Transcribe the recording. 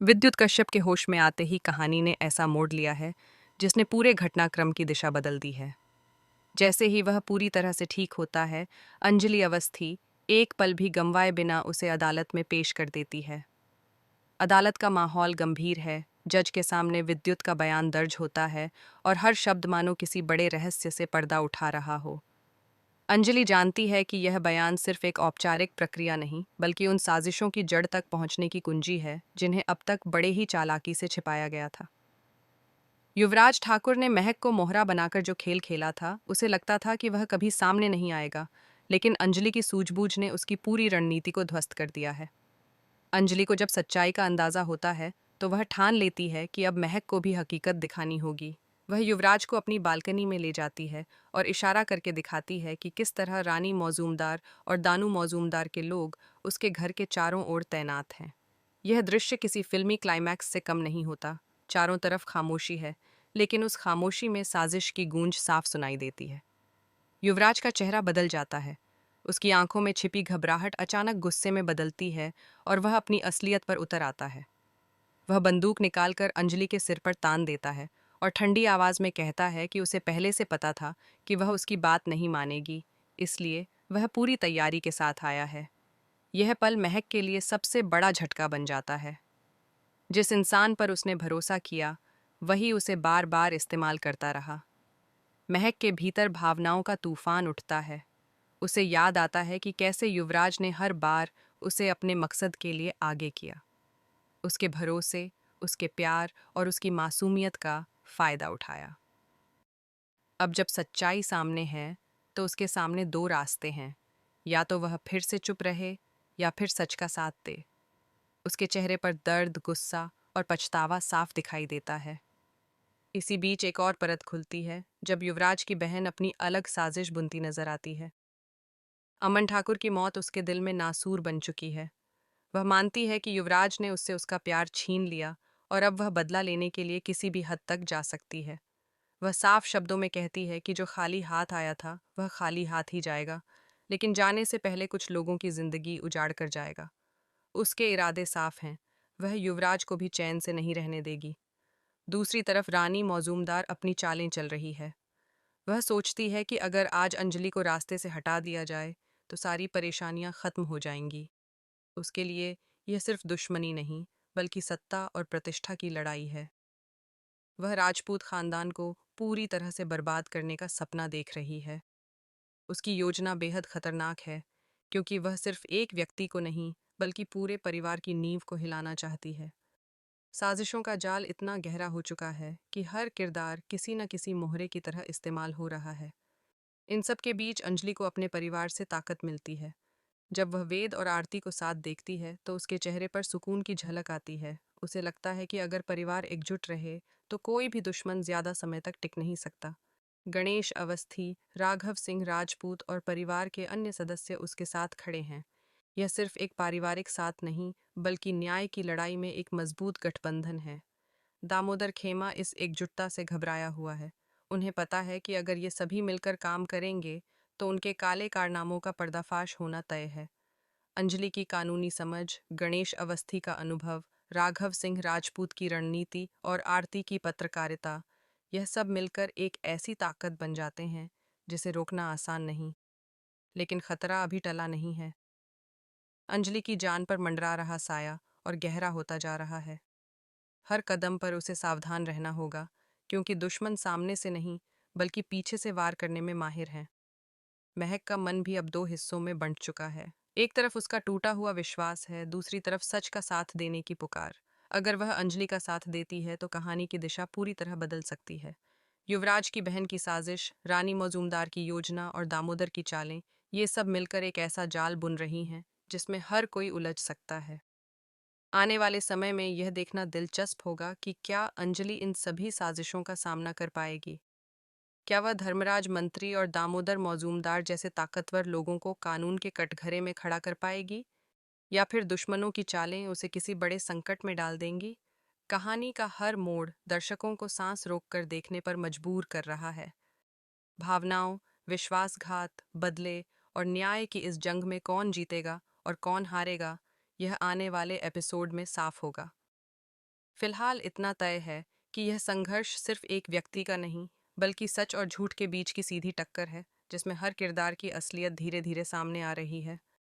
विद्युत कश्यप के होश में आते ही कहानी ने ऐसा मोड़ लिया है जिसने पूरे घटनाक्रम की दिशा बदल दी है। जैसे ही वह पूरी तरह से ठीक होता है, अंजलि अवस्थी एक पल भी गंवाए बिना उसे अदालत में पेश कर देती है। अदालत का माहौल गंभीर है। जज के सामने विद्युत का बयान दर्ज होता है और हर शब्द मानो किसी बड़े रहस्य से पर्दा उठा रहा हो। अंजलि जानती है कि यह बयान सिर्फ एक औपचारिक प्रक्रिया नहीं, बल्कि उन साजिशों की जड़ तक पहुंचने की कुंजी है जिन्हें अब तक बड़े ही चालाकी से छिपाया गया था। युवराज ठाकुर ने महक को मोहरा बनाकर जो खेल खेला था, उसे लगता था कि वह कभी सामने नहीं आएगा, लेकिन अंजलि की सूझबूझ ने उसकी पूरी रणनीति को ध्वस्त कर दिया है। अंजलि को जब सच्चाई का अंदाजा होता है, तो वह ठान लेती है कि अब महक को भी हकीकत दिखानी होगी। वह युवराज को अपनी बालकनी में ले जाती है और इशारा करके दिखाती है कि किस तरह रानी मौजूमदार और दानू मौजूमदार के लोग उसके घर के चारों ओर तैनात हैं। यह दृश्य किसी फिल्मी क्लाइमैक्स से कम नहीं होता। चारों तरफ खामोशी है, लेकिन उस खामोशी में साजिश की गूंज साफ सुनाई देती है। युवराज का चेहरा बदल जाता है। उसकी आंखों में छिपी घबराहट अचानक गुस्से में बदलती है और वह अपनी असलियत पर उतर आता है। वह बंदूक निकालकर अंजलि के सिर पर तान देता है और ठंडी आवाज में कहता है कि उसे पहले से पता था कि वह उसकी बात नहीं मानेगी, इसलिए वह पूरी तैयारी के साथ आया है। यह पल महक के लिए सबसे बड़ा झटका बन जाता है। जिस इंसान पर उसने भरोसा किया, वही उसे बार बार इस्तेमाल करता रहा। महक के भीतर भावनाओं का तूफान उठता है। उसे याद आता है कि कैसे युवराज ने हर बार उसे अपने मकसद के लिए आगे किया। उसके भरोसे, उसके प्यार और उसकी मासूमियत का फायदा उठाया। अब जब सच्चाई सामने है, तो उसके सामने दो रास्ते हैं। या तो वह फिर से चुप रहे या फिर सच का साथ दे। उसके चेहरे पर दर्द, गुस्सा और पछतावा साफ दिखाई देता है। इसी बीच एक और परत खुलती है जब युवराज की बहन अपनी अलग साजिश बुनती नजर आती है। अमन ठाकुर की मौत उसके दिल में नासूर बन चुकी है। वह मानती है कि युवराज ने उससे उसका प्यार छीन लिया और अब वह बदला लेने के लिए किसी भी हद तक जा सकती है। वह साफ शब्दों में कहती है कि जो खाली हाथ आया था वह खाली हाथ ही जाएगा, लेकिन जाने से पहले कुछ लोगों की जिंदगी उजाड़ कर जाएगा। उसके इरादे साफ हैं। वह युवराज को भी चैन से नहीं रहने देगी। दूसरी तरफ रानी मौजूमदार अपनी चालें चल रही है। वह सोचती है कि अगर आज अंजलि को रास्ते से हटा दिया जाए तो सारी परेशानियां खत्म हो जाएंगी। उसके लिए यह सिर्फ दुश्मनी नहीं, बल्कि सत्ता और प्रतिष्ठा की लड़ाई है। वह राजपूत खानदान को पूरी तरह से बर्बाद करने का सपना देख रही है। उसकी योजना बेहद खतरनाक है, क्योंकि वह सिर्फ एक व्यक्ति को नहीं, बल्कि पूरे परिवार की नींव को हिलाना चाहती है। साजिशों का जाल इतना गहरा हो चुका है कि हर किरदार किसी न किसी मोहरे की तरह इस्तेमाल हो रहा है। इन सब के बीच अंजलि को अपने परिवार से ताकत मिलती है। जब वह वेद और आरती को साथ देखती है, तो उसके चेहरे पर सुकून की झलक आती है। उसे लगता है कि अगर परिवार एकजुट रहे, तो कोई भी दुश्मन ज्यादा समय तक टिक नहीं सकता। गणेश अवस्थी, राघव सिंह राजपूत और परिवार के अन्य सदस्य उसके साथ खड़े हैं। यह सिर्फ एक पारिवारिक साथ नहीं, बल्कि न्याय की लड़ाई में एक मजबूत गठबंधन है। दामोदर खेमा इस एकजुटता से घबराया हुआ है। उन्हें पता है कि अगर ये सभी मिलकर काम करेंगे, तो उनके काले कारनामों का पर्दाफाश होना तय है। अंजलि की कानूनी समझ, गणेश अवस्थी का अनुभव, राघव सिंह राजपूत की रणनीति और आरती की पत्रकारिता, यह सब मिलकर एक ऐसी ताकत बन जाते हैं जिसे रोकना आसान नहीं। लेकिन खतरा अभी टला नहीं है। अंजलि की जान पर मंडरा रहा साया और गहरा होता जा रहा है। हर कदम पर उसे सावधान रहना होगा, क्योंकि दुश्मन सामने से नहीं, बल्कि पीछे से वार करने में माहिर है। महक का मन भी अब दो हिस्सों में बंट चुका है। एक तरफ उसका टूटा हुआ विश्वास है, दूसरी तरफ सच का साथ देने की पुकार। अगर वह अंजलि का साथ देती है, तो कहानी की दिशा पूरी तरह बदल सकती है। युवराज की बहन की साजिश, रानी मौजूमदार की योजना और दामोदर की चालें, ये सब मिलकर एक ऐसा जाल बुन रही हैं जिसमें हर कोई उलझ सकता है। आने वाले समय में यह देखना दिलचस्प होगा कि क्या अंजलि इन सभी साजिशों का सामना कर पाएगी। क्या वह धर्मराज मंत्री और दामोदर मौजूमदार जैसे ताकतवर लोगों को कानून के कटघरे में खड़ा कर पाएगी, या फिर दुश्मनों की चालें उसे किसी बड़े संकट में डाल देंगी। कहानी का हर मोड़ दर्शकों को सांस रोककर देखने पर मजबूर कर रहा है। भावनाओं, विश्वासघात, बदले और न्याय की इस जंग में कौन जीतेगा और कौन हारेगा, यह आने वाले एपिसोड में साफ होगा। फिलहाल इतना तय है कि यह संघर्ष सिर्फ एक व्यक्ति का नहीं, बल्कि सच और झूठ के बीच की सीधी टक्कर है, जिसमें हर किरदार की असलियत धीरे धीरे सामने आ रही है।